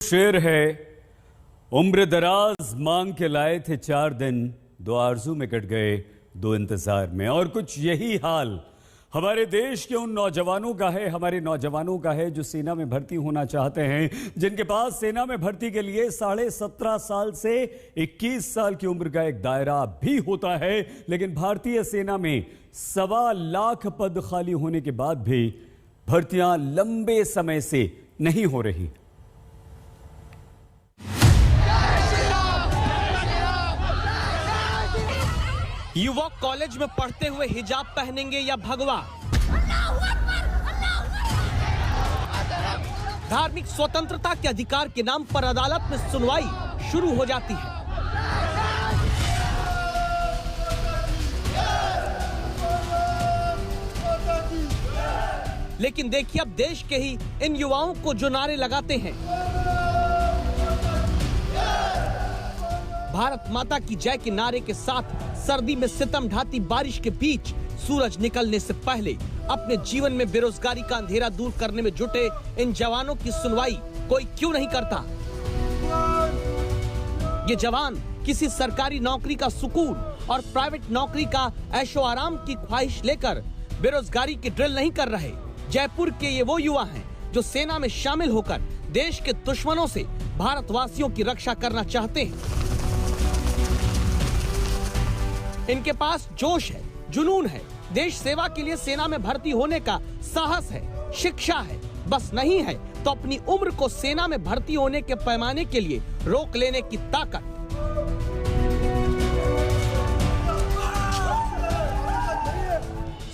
शेर है, उम्र दराज मांग के लाए थे 4 दिन, 2 आरजू में कट गए 2 इंतजार में। और कुछ यही हाल हमारे देश के उन नौजवानों का है, हमारे नौजवानों का है जो सेना में भर्ती होना चाहते हैं, जिनके पास सेना में भर्ती के लिए 17.5 साल से 21 साल की उम्र का एक दायरा भी होता है। लेकिन भारतीय सेना में 1.25 लाख पद खाली होने के बाद भी भर्तियां लंबे समय से नहीं हो रही। युवक कॉलेज में पढ़ते हुए हिजाब पहनेंगे या भगवा? धार्मिक स्वतंत्रता के अधिकार के नाम पर अदालत में सुनवाई शुरू हो जाती है। लेकिन देखिए अब देश के ही इन युवाओं को जो नारे लगाते हैं, भारत माता की जय के नारे के साथ सर्दी में सितम ढाती बारिश के बीच सूरज निकलने से पहले अपने जीवन में बेरोजगारी का अंधेरा दूर करने में जुटे इन जवानों की सुनवाई कोई क्यों नहीं करता? ये जवान किसी सरकारी नौकरी का सुकून और प्राइवेट नौकरी का ऐशो आराम की ख्वाहिश लेकर बेरोजगारी की ड्रिल नहीं कर रहे। जयपुर के ये वो युवा हैं जो सेना में शामिल होकर देश के दुश्मनों से भारतवासियों की रक्षा करना चाहते हैं। इनके पास जोश है, जुनून है, देश सेवा के लिए सेना में भर्ती होने का साहस है, शिक्षा है, बस नहीं है तो अपनी उम्र को सेना में भर्ती होने के पैमाने के लिए रोक लेने की ताकत।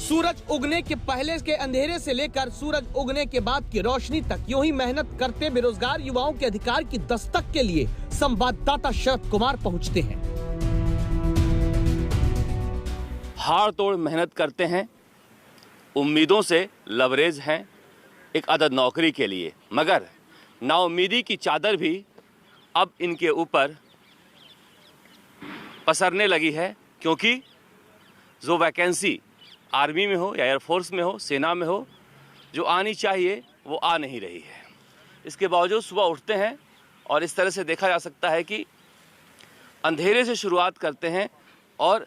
सूरज उगने के पहले के अंधेरे से लेकर सूरज उगने के बाद की रोशनी तक यूं ही मेहनत करते बेरोजगार युवाओं के अधिकार की दस्तक के लिए संवाददाता शरद कुमार पहुंचते हैं। हाड़ तोड़ मेहनत करते हैं, उम्मीदों से लवरेज हैं एक अदद नौकरी के लिए, मगर नाउम्मीदी की चादर भी अब इनके ऊपर पसरने लगी है, क्योंकि जो वैकेंसी आर्मी में हो या एयरफोर्स में हो, सेना में हो, जो आनी चाहिए वो आ नहीं रही है। इसके बावजूद सुबह उठते हैं और इस तरह से देखा जा सकता है कि अंधेरे से शुरुआत करते हैं और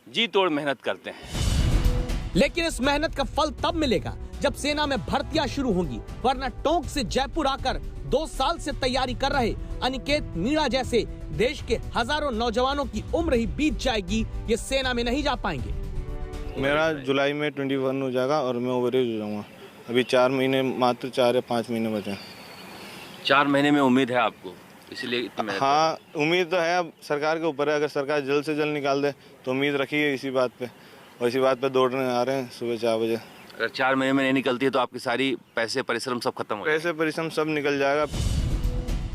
जी तोड़ मेहनत करते हैं। लेकिन इस मेहनत का फल तब मिलेगा जब सेना में भर्तियां शुरू होंगी, वरना टोंक से जयपुर आकर 2 साल से तैयारी कर रहे अनिकेत मीणा जैसे देश के हजारों नौजवानों की उम्र ही बीत जाएगी, ये सेना में नहीं जा पाएंगे। मेरा जुलाई में 21 हो जाएगा और मैं ओवरेज हो जाऊंगा। अभी 4 महीने, मात्र 4 या 5 महीने बचे। 4 महीने में उम्मीद है आपको, इसलिए हाँ, उम्मीद तो है। अब सरकार के ऊपर है, अगर सरकार जल्द से जल्द निकाल दे तो उम्मीद रखिए इसी बात पे, और इसी बात पे दौड़ने आ रहे हैं सुबह 4 बजे। अगर 4 महीने में नहीं निकलती है तो आपकी सारी पैसे परिश्रम सब खत्म हो जाएगा। पैसे परिश्रम सब निकल जाएगा।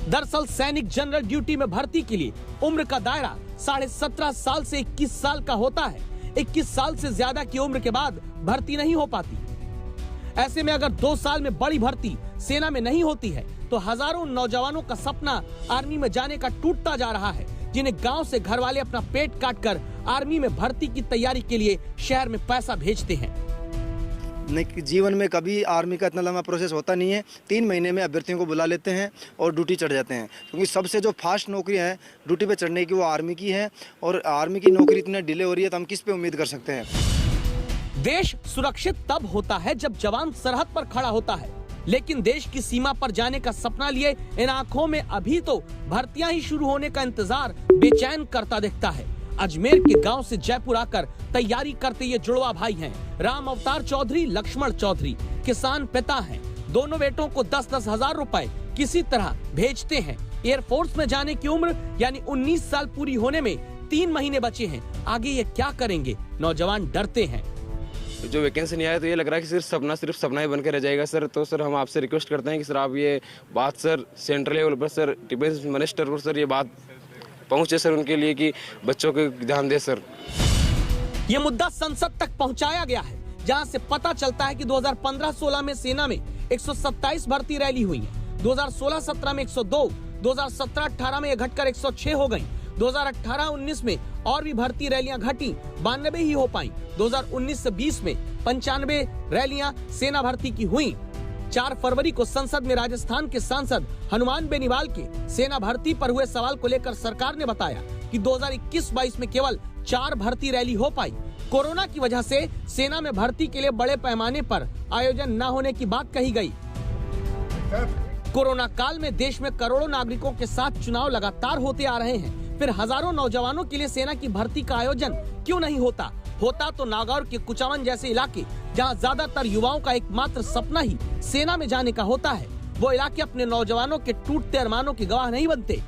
दरअसल सैनिक जनरल ड्यूटी में भर्ती के लिए उम्र का दायरा 17.5 साल से 21 साल का होता है। 21 साल से ज्यादा की उम्र के बाद भर्ती नहीं हो पाती। ऐसे में अगर 2 साल में बड़ी भर्ती सेना में नहीं होती है तो हजारों नौजवानों का सपना आर्मी में जाने का टूटता जा रहा है, जिन्हें गांव से घर वाले अपना पेट काटकर आर्मी में भर्ती की तैयारी के लिए शहर में पैसा भेजते हैं। जीवन में कभी आर्मी का इतना लंबा प्रोसेस होता नहीं है। 3 महीने में अभ्यर्थियों को बुला लेते हैं और ड्यूटी चढ़ जाते हैं, क्योंकि सबसे जो फास्ट नौकरी है ड्यूटी पे चढ़ने की वो आर्मी की है, और आर्मी की नौकरी इतनी डिले हो रही है तो हम किस पे उम्मीद कर सकते हैं। देश सुरक्षित तब होता है जब जवान सरहद पर खड़ा होता है, लेकिन देश की सीमा पर जाने का सपना लिए इन आंखों में अभी तो भर्तियां ही शुरू होने का इंतजार बेचैन करता दिखता है। अजमेर के गांव से जयपुर आकर तैयारी करते ये जुड़वा भाई हैं। राम अवतार चौधरी, लक्ष्मण चौधरी किसान पिता हैं। दोनों बेटों को 10-10 हजार रुपए किसी तरह भेजते हैं। एयरफोर्स में जाने की उम्र यानी 19 साल पूरी होने में 3 महीने बचे हैं। आगे ये क्या करेंगे, नौजवान डरते हैं। जो वैकेंसी नहीं आया तो ये लग रहा है कि सिर्फ सपना ही बनकर रह जाएगा सर। तो सर हम आपसे रिक्वेस्ट करते हैं कि सर आप ये बात सर सेंट्रल लेवल पर सर डिफेंस मिनिस्टर को सर ये बात पहुंचे सर उनके लिए कि बच्चों को ध्यान दे सर। ये मुद्दा संसद तक पहुंचाया गया है, जहां से पता चलता है कि 2015-16 में सेना में 127 भर्ती रैली हुई है। 2016-17 में 102, 2017-18 में ये घटकर 106 हो गई। 2018-19 में और भी भर्ती रैलियां घटी, 92 ही हो पाई। 2019 से 20 में 95 रैलियां सेना भर्ती की हुई। 4 फरवरी को संसद में राजस्थान के सांसद हनुमान बेनीवाल के सेना भर्ती पर हुए सवाल को लेकर सरकार ने बताया कि 2021-22 में केवल 4 भर्ती रैली हो पाई। कोरोना की वजह से सेना में भर्ती के लिए बड़े पैमाने पर आयोजन न होने की बात कही गई। कोरोना काल में देश में करोड़ों नागरिकों के साथ चुनाव लगातार होते आ रहे हैं, फिर हजारों नौजवानों के लिए सेना की भर्ती का आयोजन क्यों नहीं होता? होता तो नागौर के कुचावन जैसे इलाके, जहां ज्यादातर युवाओं का एकमात्र सपना ही सेना में जाने का होता है, वो इलाके अपने नौजवानों के टूटते अरमानों के गवाह नहीं बनते।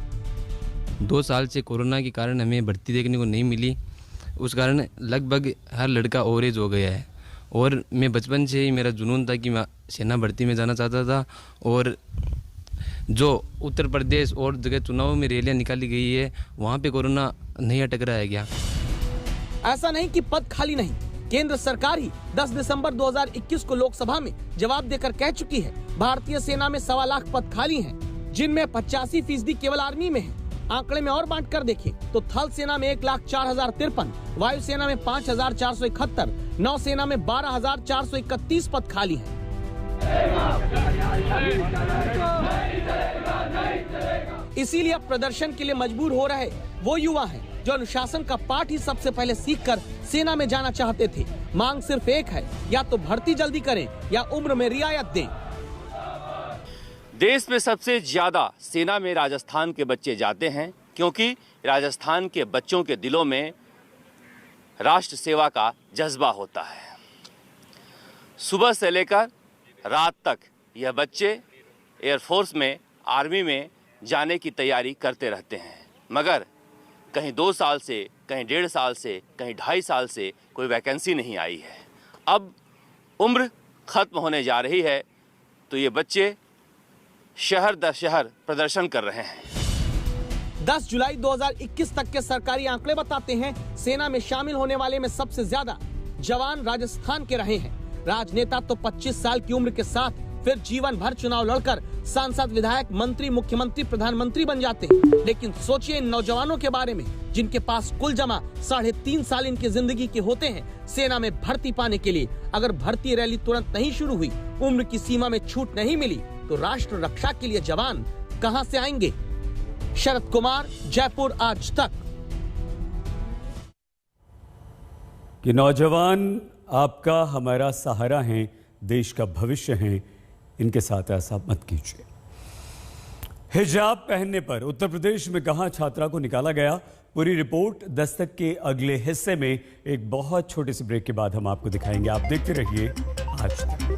2 साल से कोरोना के कारण हमें भर्ती देखने को नहीं मिली, उस कारण लगभग हर लड़का ओवरेज हो गया है। और मैं बचपन से ही मेरा जुनून था कि मैं सेना भर्ती में जाना चाहता था। और जो उत्तर प्रदेश और जगह चुनाव में रैलियां निकाली गई है, वहाँ पे कोरोना नहीं अटक रहा है क्या? ऐसा नहीं कि पद खाली नहीं, केंद्र सरकार ही 10 दिसंबर 2021 को लोकसभा में जवाब देकर कह चुकी है भारतीय सेना में 1.25 लाख पद खाली हैं, जिनमें 85% केवल आर्मी में है। आंकड़े में और बांट कर देखें तो थल सेना में 1,04,053, वायुसेना में 5,471, नौसेना में 12,431 पद खाली हैं। इसीलिए अब प्रदर्शन के लिए मजबूर हो रहे वो युवा हैं जो अनुशासन का पाठ ही सबसे पहले सीखकर सेना में जाना चाहते थे। मांग सिर्फ एक है, या तो भर्ती जल्दी करें या उम्र में रियायत दें। देश में सबसे ज़्यादा सेना में राजस्थान के बच्चे जाते हैं, क्योंकि राजस्थान के बच्चों के दिलों में राष्ट्र सेवा का जज्बा होता है। सुबह से लेकर रात तक यह बच्चे एयरफोर्स में, आर्मी में जाने की तैयारी करते रहते हैं, मगर कहीं 2 साल से, कहीं 1.5 साल से, कहीं 2.5 साल से कोई वैकेंसी नहीं आई है। अब उम्र खत्म होने जा रही है, तो ये बच्चे शहर दर शहर प्रदर्शन कर रहे हैं। 10 जुलाई 2021 तक के सरकारी आंकड़े बताते हैं सेना में शामिल होने वाले में सबसे ज्यादा जवान राजस्थान के रहे हैं। राजनेता तो 25 साल की उम्र के साथ फिर जीवन भर चुनाव लड़कर सांसद, विधायक, मंत्री, मुख्यमंत्री, प्रधानमंत्री बन जाते हैं। लेकिन सोचिए इन नौजवानों के बारे में जिनके पास कुल जमा 3.5 साल इनकी जिंदगी के होते हैं सेना में भर्ती पाने के लिए। अगर भर्ती रैली तुरंत नहीं शुरू हुई, उम्र की सीमा में छूट नहीं मिली, तो राष्ट्र रक्षा के लिए जवान कहां से आएंगे? शरद कुमार, जयपुर आज तक। कि नौजवान आपका हमारा सहारा हैं, देश का भविष्य हैं, इनके साथ ऐसा मत कीजिए। हिजाब पहनने पर उत्तर प्रदेश में कहां छात्रा को निकाला गया, पूरी रिपोर्ट दस्तक के अगले हिस्से में एक बहुत छोटे से ब्रेक के बाद हम आपको दिखाएंगे। आप देखते रहिए आज तक।